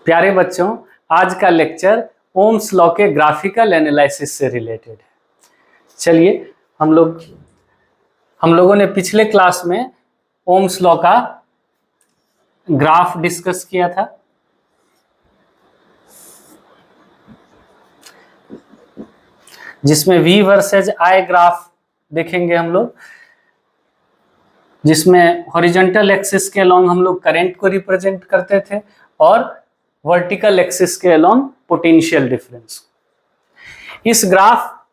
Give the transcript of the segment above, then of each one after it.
प्यारे बच्चों, आज का लेक्चर ओम्स लॉ के ग्राफिकल एनालिसिस से रिलेटेड है। चलिए हम लोगों ने पिछले क्लास में ओम्स लॉ का ग्राफ डिस्कस किया था। जिसमें V वर्सेज I ग्राफ देखेंगे हम लोग, जिसमें हॉरिजॉन्टल एक्सिस के अलोंग हम लोग करंट को रिप्रेजेंट करते थे और वर्टिकल एक्सिस के अलोंग पोटेंशियल डिफरेंस। इस ग्राफ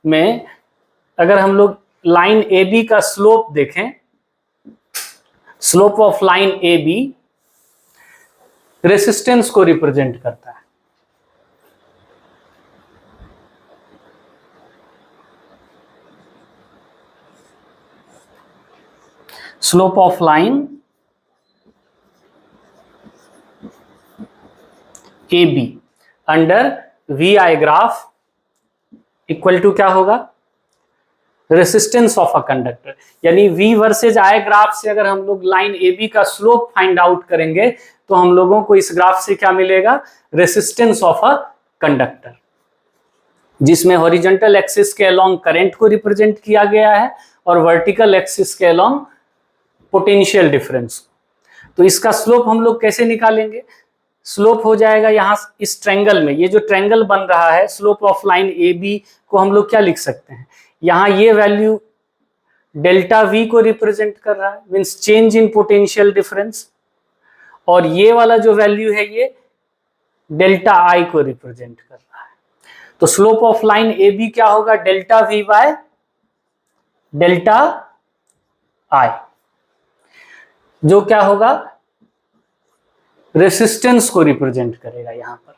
में अगर हम लोग लाइन ए बी का स्लोप देखें, slope of line A B resistance को रिप्रेजेंट करता है। Slope of line A B under V I graph equal to क्या होगा? Resistance of a conductor. यानी V वर्सेज I ग्राफ से अगर हम लोग लाइन ए बी का स्लोप फाइंड आउट करेंगे तो हम लोगों को इस ग्राफ से क्या मिलेगा? रेसिस्टेंस ऑफ अ कंडक्टर, जिसमें हॉरिजॉन्टल एक्सिस के अलोंग करंट को रिप्रेजेंट किया गया है और वर्टिकल एक्सिस के अलोंग पोटेंशियल डिफरेंस। तो इसका स्लोप हम लोग कैसे निकालेंगे? स्लोप हो जाएगा यहाँ इस ट्रायंगल में, ये जो ट्रायंगल बन रहा है, slope of line A B को हम लोग क्या लिख सकते हैं? यहाँ ये वैल्यू डेल्टा V को रिप्रेजेंट कर रहा है, means change in potential difference, और ये वाला जो वैल्यू है ये डेल्टा I को रिप्रेजेंट कर रहा है। तो slope of line A B क्या होगा? Delta V by delta I, जो क्या होगा? रेसिस्टेंस को रिप्रेजेंट करेगा यहां पर।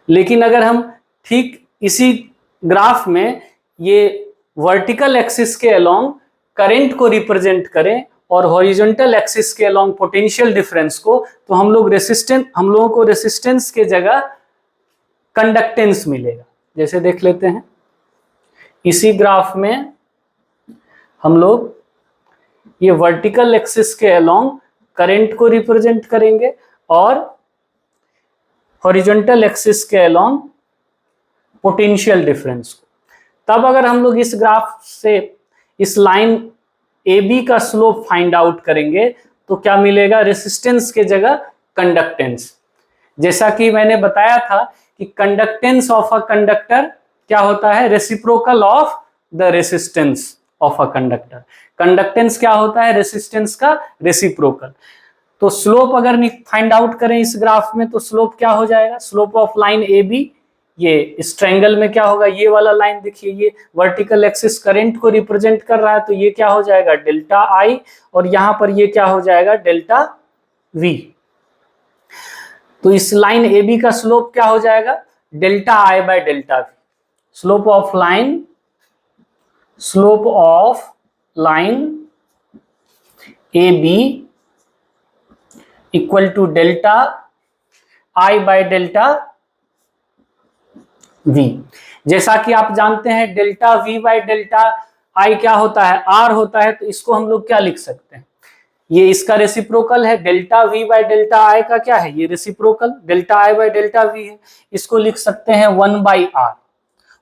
लेकिन अगर हम ठीक इसी ग्राफ में ये वर्टिकल एक्सिस के अलोंग करंट को रिप्रेजेंट करें और हॉरिजॉन्टल एक्सिस के अलोंग पोटेंशियल डिफरेंस को, तो हम लोगों को रेसिस्टेंस के जगह कंडक्टेंस मिलेगा। जैसे देख लेते हैं, इसी ग्राफ में हम लोग ये वर्टिकल एक्सिस के अलोंग करंट को रिप्रेजेंट करेंगे और हॉरिजॉन्टल एक्सिस के अलोंग पोटेंशियल डिफरेंस को। तब अगर हम लोग इस ग्राफ से इस लाइन ए बी का स्लोप फाइंड आउट करेंगे तो क्या मिलेगा? रेसिस्टेंस के जगह कंडक्टेंस। जैसा कि मैंने बताया था कि कंडक्टेंस ऑफ अ कंडक्टर क्या होता है? Reciprocal of the resistance of a conductor. Conductance क्या होता है? रेसिस्टेंस का रेसिप्रोकल। तो स्लोप अगर फाइंड आउट करें इस ग्राफ में तो स्लोप क्या हो जाएगा? Slope of line A B, ये इस ट्रायंगल में क्या होगा? ये वाला लाइन देखिए, ये वर्टिकल एक्सिस करंट को रिप्रेजेंट कर रहा है, तो ये क्या हो जाएगा? डेल्टा I, और यहां पर ये क्या हो जाएगा? Delta V। तो इस लाइन ए बी का स्लोप क्या हो जाएगा? Delta I by delta V। Slope of line A B equal to delta I by delta V। जैसा कि आप जानते हैं delta V by delta I क्या होता है? R होता है। तो इसको हम लोग क्या लिख सकते हैं? ये इसका रेसिप्रोकल है। Delta V by delta I का क्या है? ये reciprocal delta I by delta V है। इसको लिख सकते हैं 1 बाई R,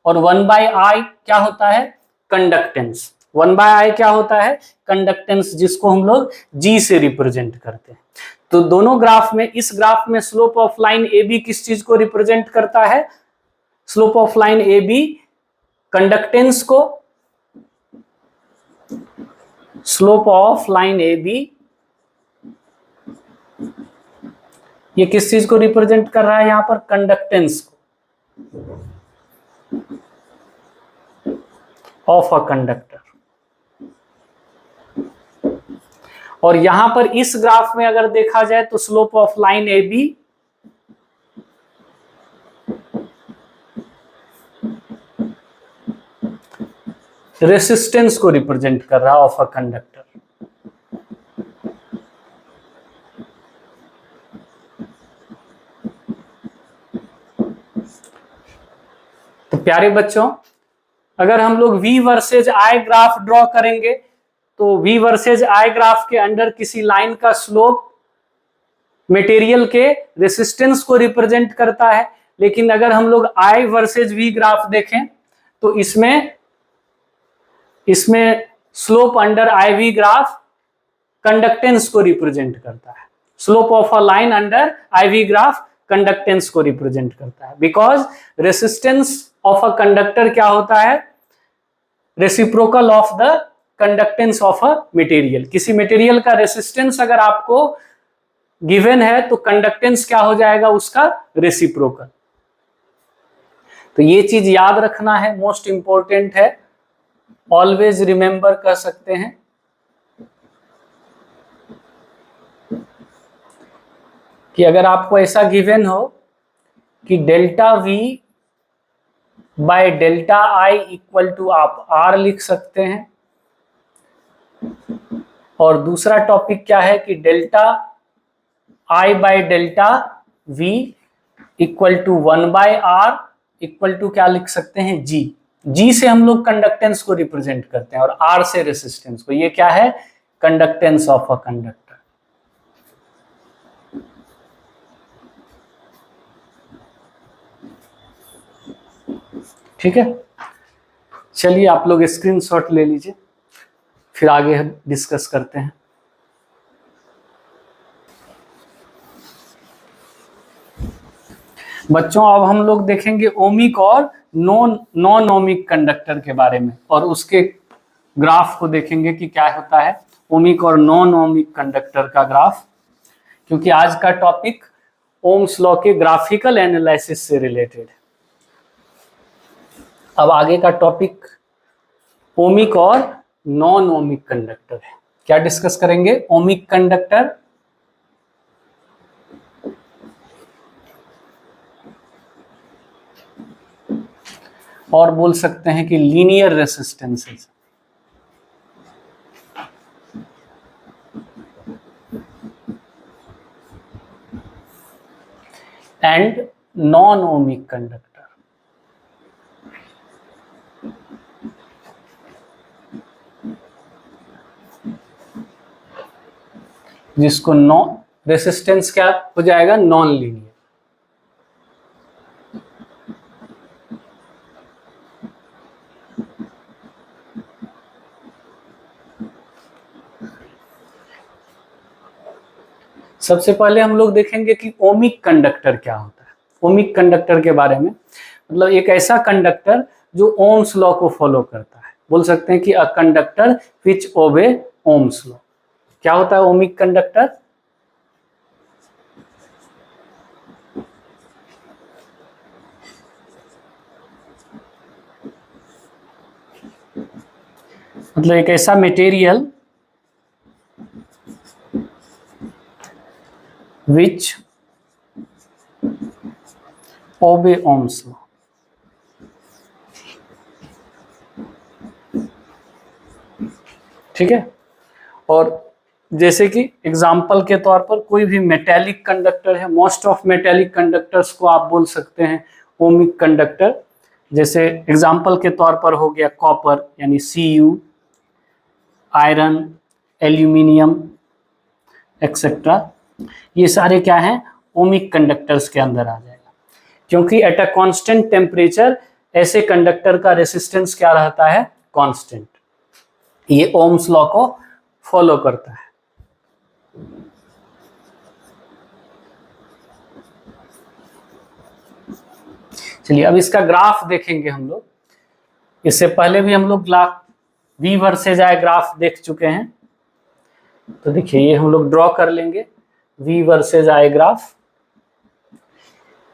और 1 बाई I क्या होता है? कंडक्टेंस। 1 बाय I क्या होता है? कंडक्टेंस, जिसको हम लोग G से रिप्रेजेंट करते हैं। तो दोनों ग्राफ में, इस ग्राफ में slope of line A B किस चीज को रिप्रेजेंट करता है? Slope of line A B conductance को, slope of line A B ये किस चीज को रिप्रेजेंट कर रहा है यहां पर? कंडक्टेंस को ऑफ अ कंडक्टर। और यहां पर इस ग्राफ में अगर देखा जाए तो slope of line A B resistance को रिप्रेजेंट कर रहा है ऑफ अ कंडक्टर। तो प्यारे बच्चों, अगर हम लोग V versus I graph draw करेंगे तो V वर्सेज I ग्राफ के अंडर किसी लाइन का स्लोप मटेरियल के रेसिस्टेंस को रिप्रेजेंट करता है। लेकिन अगर हम लोग I वर्सेज V ग्राफ देखें तो इसमें slope under IV graph conductance को रिप्रेजेंट करता है। Slope of a line under IV graph conductance को रिप्रेजेंट करता है, because resistance of a conductor क्या होता है, reciprocal of the conductance of a material. किसी मटेरियल का रेसिस्टेंस अगर आपको गिवन है तो कंडक्टेंस क्या हो जाएगा उसका, रेसिप्रोकल। तो ये चीज याद रखना है, मोस्ट इंपॉर्टेंट है, ऑलवेज रिमेंबर कर सकते हैं। कि अगर आपको ऐसा गिवन हो कि delta V by delta I equal to आप R लिख सकते हैं, और दूसरा टॉपिक क्या है कि delta I by delta V equal to 1 by R equal to क्या लिख सकते हैं, G। G से हम लोग कंडक्टेंस को रिप्रेजेंट करते हैं और R से रेसिस्टेंस को। ये क्या है, कंडक्टेंस ऑफ अ कंडक्टर। ठीक है, चलिए आप लोग स्क्रीनशॉट ले लीजिए, फिर आगे हम डिस्कस करते हैं। बच्चों अब हम लोग देखेंगे ओमिक और नॉन ओमिक कंडक्टर के बारे में, और उसके ग्राफ को देखेंगे कि क्या होता है ओमिक और नॉन ओमिक कंडक्टर का ग्राफ, क्योंकि आज का टॉपिक ओम्स लॉ के ग्राफिकल एनालिसिस से रिलेटेड है। अब आगे का टॉपिक ओमिक और नॉन ओमिक कंडक्टर है। क्या डिस्कस करेंगे, ओमिक कंडक्टर और बोल सकते हैं कि linear resistances. And non ohmic conductor, जिसको नॉन रेसिस्टेंस क्या हो जाएगा, नॉन लीनियर। सबसे पहले हम लोग देखेंगे कि ओमिक कंडक्टर क्या होता है। ओमिक कंडक्टर के बारे में मतलब एक ऐसा कंडक्टर जो ओम्स लॉ को फॉलो करता है। बोल सकते हैं कि अ कंडक्टर विच ओबे ओम्स लॉ। क्या होता है ओमिक कंडक्टर, मतलब एक ऐसा मटेरियल विच ओबे ओम्स लॉ। ठीक है, और जैसे कि एग्जाम्पल के तौर पर कोई भी मेटेलिक कंडक्टर है, मोस्ट ऑफ मेटेलिक कंडक्टर्स को आप बोल सकते हैं ओमिक कंडक्टर। जैसे एग्जाम्पल के तौर पर हो गया कॉपर यानी Cu, आयरन, एल्यूमिनियम एक्सेट्रा, ये सारे क्या हैं, ओमिक कंडक्टर्स के अंदर आ जाएगा, क्योंकि एट अ कांस्टेंट टेम्परेचर ऐसे कंडक्टर का रेसिस्टेंस क्या रहता है, कांस्टेंट। ये ओम्स लॉ को फॉलो करता है। चलिए अब इसका ग्राफ देखेंगे हम लोग। इससे पहले भी हम लोग V वर्सेज I ग्राफ देख चुके हैं, तो देखिए ये हम लोग ड्रॉ कर लेंगे V वर्सेज I ग्राफ।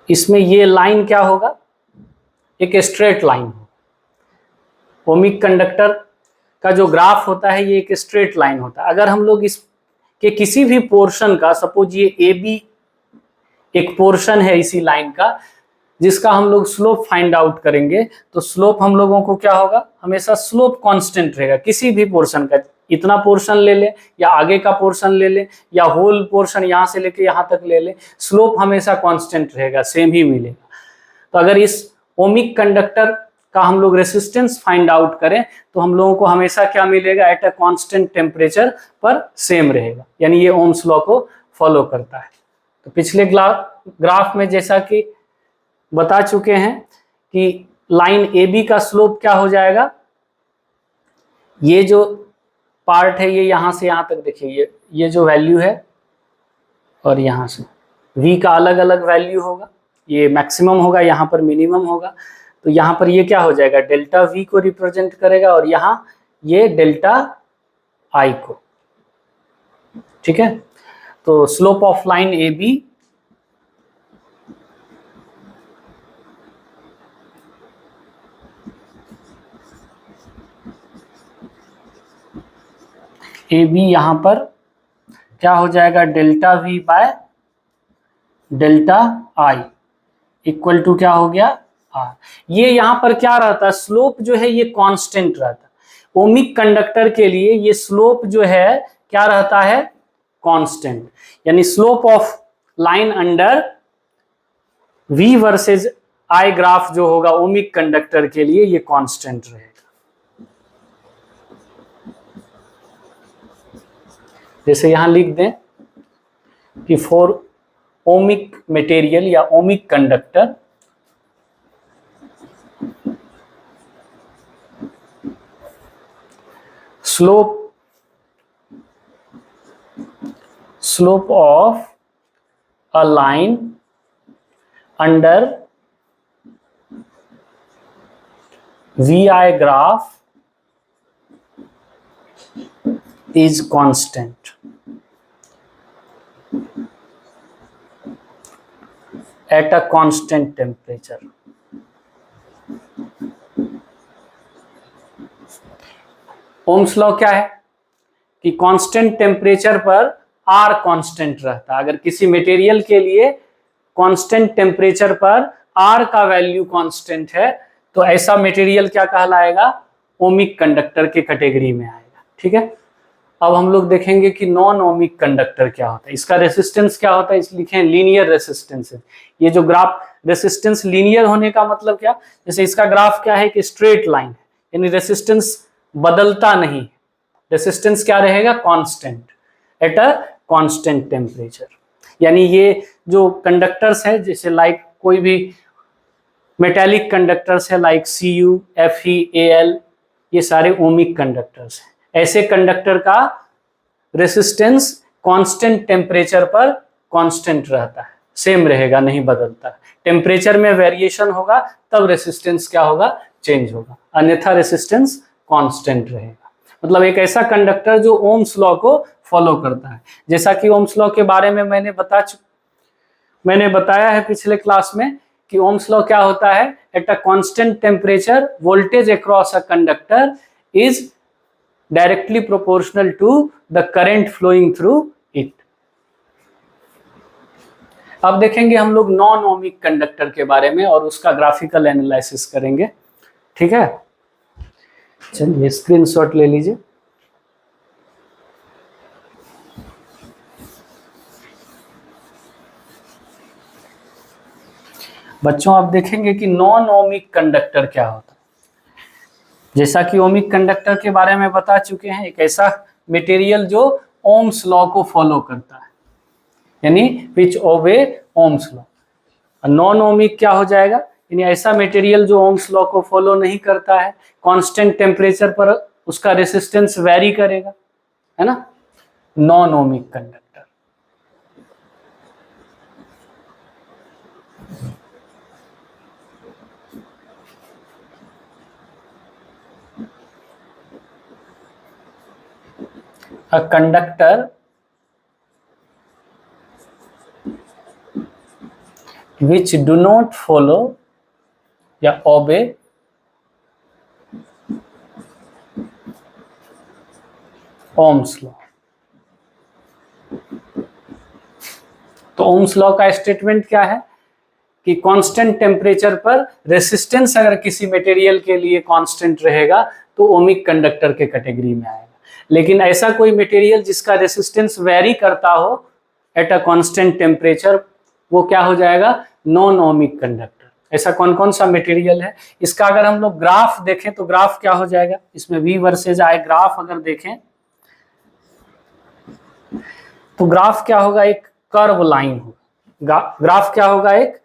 इसमें ये लाइन क्या होगा, एक स्ट्रेट लाइन होगा। ओमिक कंडक्टर का जो ग्राफ होता है ये एक स्ट्रेट लाइन होता है। अगर हम लोग इसके किसी भी पोर्शन का, सपोज ये AB एक पोर्शन है इसी लाइन का, जिसका हम लोग स्लोप फाइंड आउट करेंगे, तो स्लोप हम लोगों को क्या होगा, हमेशा स्लोप कांस्टेंट रहेगा किसी भी पोर्शन का। इतना पोर्शन ले ले या आगे का पोर्शन ले ले या होल पोर्शन यहाँ से लेके यहाँ तक ले ले, स्लोप हमेशा कांस्टेंट रहेगा, सेम ही मिलेगा। तो अगर इस ओमिक कंडक्टर का हम लोग रेसिस्टेंस फाइंड आउट करें तो हम लोगों को हमेशा क्या मिलेगा, एट अ कांस्टेंट टेम्परेचर पर सेम रहेगा, यानी ये ओम्स लॉ को फॉलो करता है। तो पिछले ग्राफ में जैसा कि बता चुके हैं कि लाइन ए बी का स्लोप क्या हो जाएगा, ये जो पार्ट है ये यहां से यहां तक देखिए, ये जो वैल्यू है और यहां से v का अलग अलग वैल्यू होगा, ये मैक्सिमम होगा, यहाँ पर मिनिमम होगा। तो यहाँ पर ये क्या हो जाएगा, डेल्टा v को रिप्रेजेंट करेगा और यहाँ ये डेल्टा i को। ठीक है, तो slope of line A B यहाँ पर क्या हो जाएगा, delta v by delta i equal to क्या हो गया, r। ये यहाँ पर क्या रहता है, स्लोप जो है ये कांस्टेंट रहता है। ओमिक कंडक्टर के लिए ये स्लोप जो है क्या रहता है, कांस्टेंट। यानी slope of line under v versus i graph जो होगा ओमिक कंडक्टर के लिए ये कांस्टेंट रहेगा। जैसे यहां लिख दें कि फॉर ओमिक मटेरियल या ohmic conductor slope of a line under VI graph is constant at a constant temperature। Ohm's law क्या है कि कांस्टेंट टेम्परेचर पर R कांस्टेंट रहता है। अगर किसी मटेरियल के लिए कांस्टेंट टेम्परेचर पर R का वैल्यू कांस्टेंट है तो ऐसा मटेरियल क्या कहलाएगा, ओमिक कंडक्टर के कैटेगरी में आएगा। ठीक है, अब हम लोग देखेंगे कि नॉन ओमिक कंडक्टर क्या होता है, इसका रेसिस्टेंस क्या होता है। इस लिखे लीनियर रेसिस्टेंस है। ये जो ग्राफ रेसिस्टेंस लीनियर होने का मतलब क्या, जैसे इसका ग्राफ क्या है कि स्ट्रेट लाइन है, यानी रेसिस्टेंस बदलता नहीं, रेसिस्टेंस क्या रहेगा, constant eight a constant temperature. यानी ये जो कंडक्टर्स है, जैसे लाइक कोई भी मेटेलिक कंडक्टर्स है लाइक Cu, Fe, Al, ये सारे ओमिक कंडक्टर्स हैं। ऐसे कंडक्टर का रेसिस्टेंस कांस्टेंट टेम्परेचर पर कांस्टेंट रहता है, सेम रहेगा, नहीं बदलता। टेम्परेचर में वेरिएशन होगा तब रेसिस्टेंस क्या होगा, चेंज होगा, अन्यथा रेसिस्टेंस कांस्टेंट रहेगा। मतलब एक ऐसा कंडक्टर जो ओम्स लॉ को फॉलो करता है। जैसा कि ओम्स लॉ के बारे में मैंने बताया है पिछले क्लास में कि ओम्स लॉ क्या होता है, at a constant temperature voltage across a conductor is directly proportional to the current flowing through it. अब देखेंगे हम लोग नॉन ओमिक कंडक्टर के बारे में और उसका ग्राफिकल एनालिसिस करेंगे। ठीक है, चलिए स्क्रीनशॉट ले लीजिए। बच्चों आप देखेंगे कि नॉन ओमिक कंडक्टर क्या होता है। जैसा कि ओमिक कंडक्टर के बारे में बता चुके हैं, एक ऐसा मटेरियल जो ओम्स लॉ को फॉलो करता है, यानी विच ओबे ओम्स लॉ। नॉन ओमिक क्या हो जाएगा, यानी ऐसा मटेरियल जो ओम्स लॉ को फॉलो नहीं करता है, कांस्टेंट टेम्परेचर पर उसका रेसिस्टेंस वेरी करेगा, है ना, non ohmic conductor. A conductor which do not follow या obey ओम्स लॉ। तो ओम्स लॉ का स्टेटमेंट क्या है कि कांस्टेंट टेम्परेचर पर रेसिस्टेंस अगर किसी मटेरियल के लिए कांस्टेंट रहेगा तो ओमिक कंडक्टर के कैटेगरी में आएगा। लेकिन ऐसा कोई मटेरियल जिसका रेसिस्टेंस वेरी करता हो एट अ कांस्टेंट टेम्परेचर, वो क्या हो जाएगा, नॉन ओमिक कंडक्टर। ऐसा कौन कौन सा मटेरियल है, इसका अगर हम लोग ग्राफ देखें तो ग्राफ क्या हो जाएगा, इसमें V वर्सेज I ग्राफ अगर देखें तो ग्राफ क्या होगा, एक कर्व लाइन होगा। ग्राफ क्या होगा, एक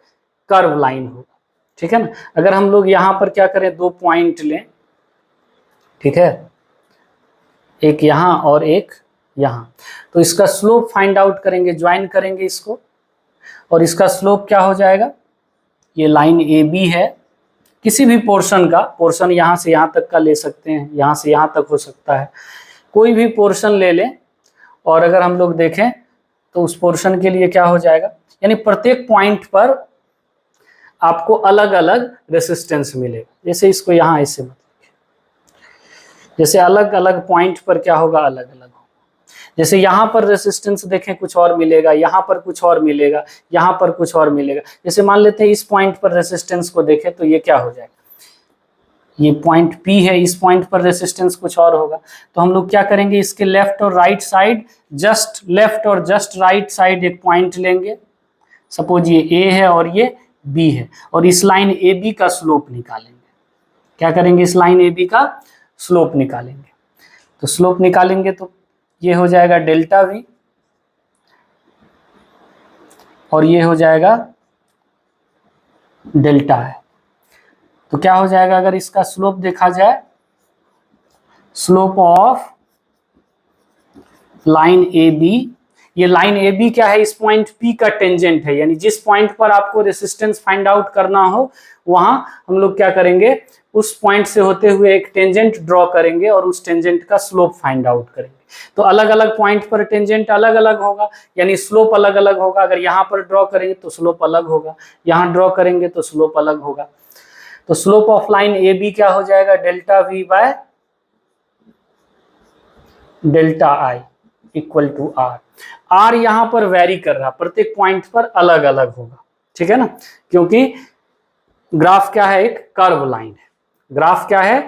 कर्व लाइन होगा, ठीक है ना। अगर हम लोग यहां पर क्या करें, 2 पॉइंट लें, ठीक है, एक यहां और एक यहां, तो इसका स्लोप फाइंड आउट करेंगे, ज्वाइन करेंगे इसको, और इसका स्लोप क्या हो जाएगा, ये लाइन ए बी है, किसी भी पोर्शन का, पोर्शन यहां से यहां तक का ले सकते हैं, यहां से यहां तक हो सकता है, कोई भी पोर्शन ले लें, और अगर हम लोग देखें तो उस पोर्शन के लिए क्या हो जाएगा, यानी प्रत्येक पॉइंट पर आपको अलग अलग रेसिस्टेंस मिलेगा। जैसे इसको यहां ऐसे मत, जैसे अलग अलग पॉइंट पर क्या होगा, अलग अलग होगा। जैसे यहाँ पर रेसिस्टेंस देखें कुछ और मिलेगा, यहाँ पर कुछ और मिलेगा, यहाँ पर कुछ और मिलेगा। जैसे मान लेते हैं इस पॉइंट पर रेसिस्टेंस को देखें तो ये क्या हो जाएगा, ये पॉइंट P है, इस पॉइंट पर रेसिस्टेंस कुछ और होगा। तो हम लोग क्या करेंगे, इसके लेफ्ट और राइट साइड, जस्ट लेफ्ट और जस्ट राइट साइड एक पॉइंट लेंगे, सपोज ये A है और ये B है, और इस लाइन AB का स्लोप निकालेंगे। क्या करेंगे, इस लाइन AB का स्लोप निकालेंगे। तो स्लोप निकालेंगे तो ये हो जाएगा डेल्टा V, और ये हो जाएगा डेल्टा है। तो क्या हो जाएगा, अगर इसका स्लोप देखा जाए, slope of line A B, ये लाइन ए बी क्या है, इस पॉइंट P का टेंजेंट है, यानी जिस पॉइंट पर आपको रेसिस्टेंस फाइंड आउट करना हो वहां हम लोग क्या करेंगे, उस पॉइंट से होते हुए एक टेंजेंट ड्रॉ करेंगे और उस टेंजेंट का स्लोप फाइंड आउट करेंगे। तो अलग अलग पॉइंट पर टेंजेंट अलग अलग होगा, यानी स्लोप अलग अलग होगा। अगर यहाँ पर ड्रॉ करेंगे तो स्लोप अलग होगा, यहाँ ड्रॉ करेंगे तो स्लोप अलग होगा। तो slope of line A B क्या हो जाएगा, delta V by delta I equal to R. R यहां पर वेरी कर रहा, प्रत्येक पॉइंट पर अलग अलग होगा, ठीक है ना, क्योंकि ग्राफ क्या है, एक कर्व लाइन है। ग्राफ क्या है,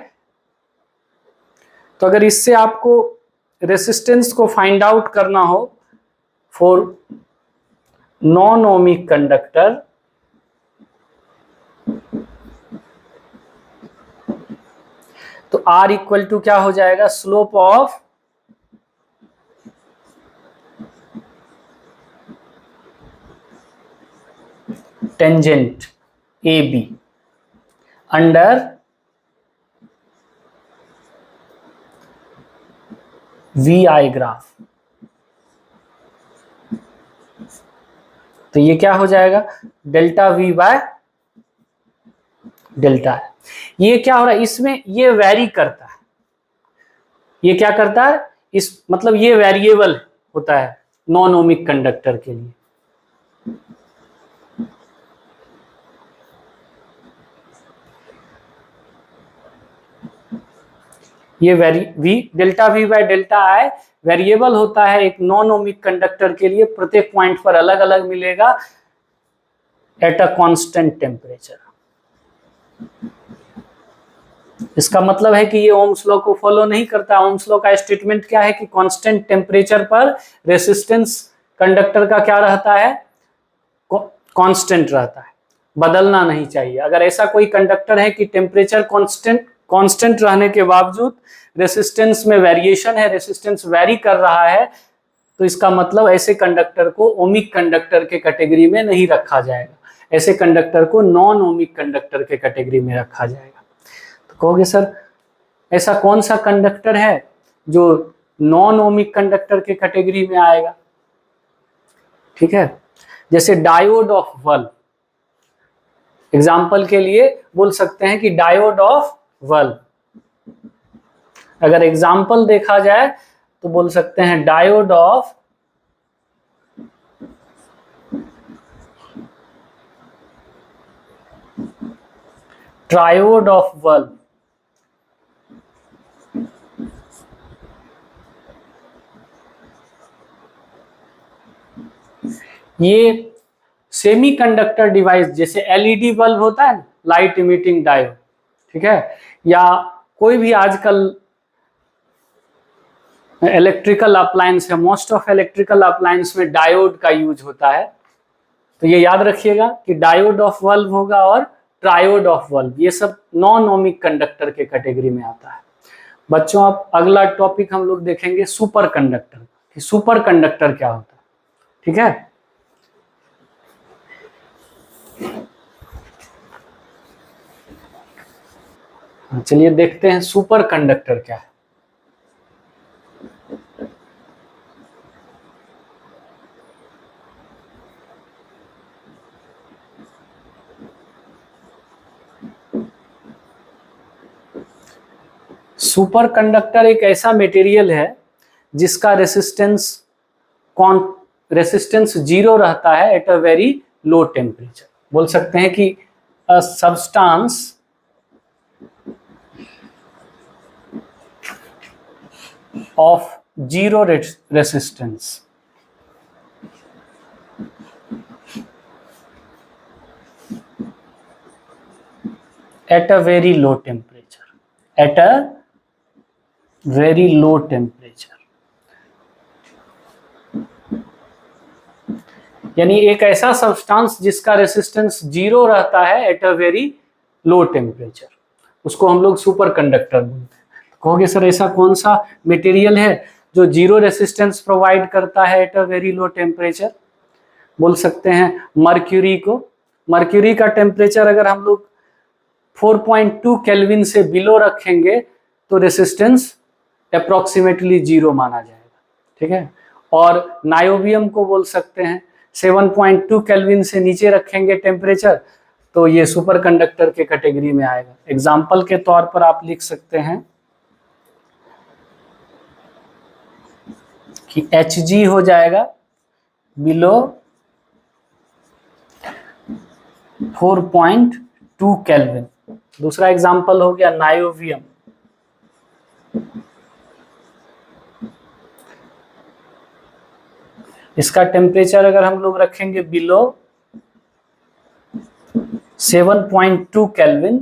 तो अगर इससे आपको रेसिस्टेंस को फाइंड आउट करना हो फॉर नॉन ओमिक कंडक्टर, तो R इक्वल टू क्या हो जाएगा, slope of tangent A B under V I graph. तो ये क्या हो जाएगा, डेल्टा V बाय डेल्टा है। ये क्या हो रहा है, इसमें ये वेरी करता है, ये क्या करता है, इस मतलब ये वेरिएबल होता है नॉन ओमिक कंडक्टर के लिए। ये delta V by delta I variable होता है एक नॉन ओमिक कंडक्टर के लिए, प्रत्येक पॉइंट पर अलग अलग मिलेगा एट अ कांस्टेंट टेम्परेचर। इसका मतलब है कि ये ओम्स लॉ को फॉलो नहीं करता। ओम्स लॉ का स्टेटमेंट क्या है कि कांस्टेंट टेम्परेचर पर रेसिस्टेंस कंडक्टर का क्या रहता है, कांस्टेंट रहता है, बदलना नहीं चाहिए। अगर ऐसा कोई कंडक्टर है कि टेम्परेचर कांस्टेंट रहने के बावजूद रेसिस्टेंस में वेरिएशन है, रेसिस्टेंस वेरी कर रहा है, तो इसका मतलब ऐसे कंडक्टर को ओमिक कंडक्टर के कैटेगरी में नहीं रखा जाएगा, ऐसे कंडक्टर को नॉन ओमिक कंडक्टर के कैटेगरी में रखा जाएगा। तो कहोगे सर ऐसा कौन सा कंडक्टर है जो नॉन ओमिक कंडक्टर के कैटेगरी में आएगा, ठीक है, जैसे डायोड ऑफ बल्ब, एग्जाम्पल के लिए बोल सकते हैं कि डायोड ऑफ बल्ब। अगर एग्जाम्पल देखा जाए तो बोल सकते हैं diode off triode of bulb. ये सेमीकंडक्टर डिवाइस जैसे एलईडी बल्ब होता है, लाइट इमिटिंग डायोड, ठीक है, या कोई भी आजकल इलेक्ट्रिकल अप्लायंस है, मोस्ट ऑफ इलेक्ट्रिकल अप्लायंस में डायोड का यूज होता है। तो ये याद रखिएगा कि डायोड ऑफ बल्ब होगा और ट्रायोड ऑफ बल्ब, ये सब नॉन ओमिक कंडक्टर के कैटेगरी में आता है। बच्चों अब अगला टॉपिक हम लोग देखेंगे सुपर कंडक्टर, कि सुपर कंडक्टर क्या होता है, ठीक है। चलिए देखते हैं सुपर कंडक्टर क्या है। सुपर कंडक्टर एक ऐसा मटेरियल है जिसका रेसिस्टेंस जीरो रहता है at a very low temperature. बोल सकते हैं कि a substance of zero resistance at a very low temperature, at a very low temperature, यानी एक ऐसा सब्सटेंस जिसका रेसिस्टेंस जीरो रहता है at a very low temperature, उसको हम लोग सुपर कंडक्टर बोलते हैं। तो कहोगे सर ऐसा कौन सा मटेरियल है जो जीरो रेसिस्टेंस प्रोवाइड करता है at a very low temperature? बोल सकते हैं मर्क्यूरी को। मर्क्यूरी का टेम्परेचर अगर हम लोग 4.2 केल्विन से बिलो रखेंगे तो रेसिस्टेंस अप्रोक्सीमेटली जीरो माना जाएगा, ठीक है। और नायोबियम को बोल सकते हैं 7.2 केल्विन से नीचे रखेंगे टेम्परेचर तो ये सुपर कंडक्टर के कैटेगरी में आएगा। एग्जाम्पल के तौर पर आप लिख सकते हैं कि Hg हो जाएगा बिलो 4.2 केल्विन। दूसरा एग्जाम्पल हो गया नायोबियम, इसका टेम्परेचर अगर हम लोग रखेंगे बिलो 7.2 केल्विन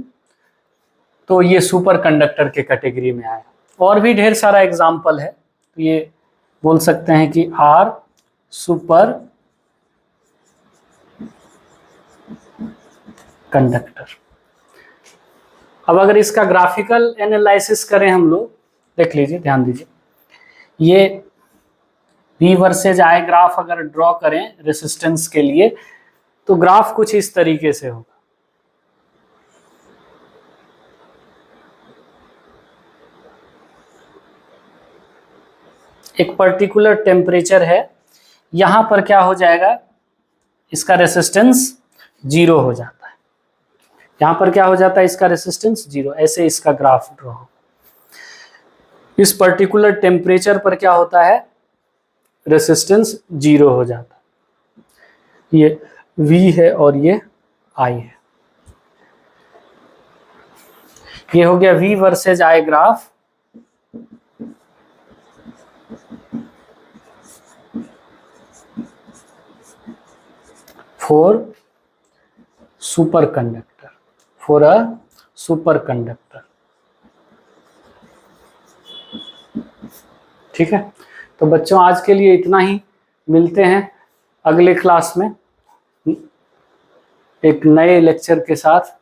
तो ये सुपर कंडक्टर के कैटेगरी में आया। और भी ढेर सारा एग्जाम्पल है, तो ये बोल सकते हैं कि आर सुपर कंडक्टर। अब अगर इसका ग्राफिकल एनालिसिस करें हम लोग, देख लीजिए, ध्यान दीजिए, ये V वर्सेज I ग्राफ अगर ड्रॉ करें रेसिस्टेंस के लिए तो ग्राफ कुछ इस तरीके से होगा। एक पर्टिकुलर टेम्परेचर है, यहां पर क्या हो जाएगा, इसका रेसिस्टेंस जीरो हो जाता है, यहां पर क्या हो जाता है, इसका रेसिस्टेंस जीरो। ऐसे इसका ग्राफ ड्रॉ हो। इस पर्टिकुलर टेम्परेचर पर क्या होता है, रेसिस्टेंस जीरो हो जाता है। ये V है और ये I है। ये हो गया V versus I graph. For super conductor, for a super conductor, ठीक है। तो बच्चों आज के लिए इतना ही, मिलते हैं अगले क्लास में एक नए लेक्चर के साथ।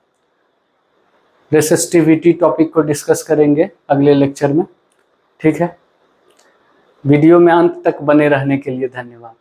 रेसिस्टिविटी टॉपिक को डिस्कस करेंगे अगले लेक्चर में, ठीक है। वीडियो में अंत तक बने रहने के लिए धन्यवाद।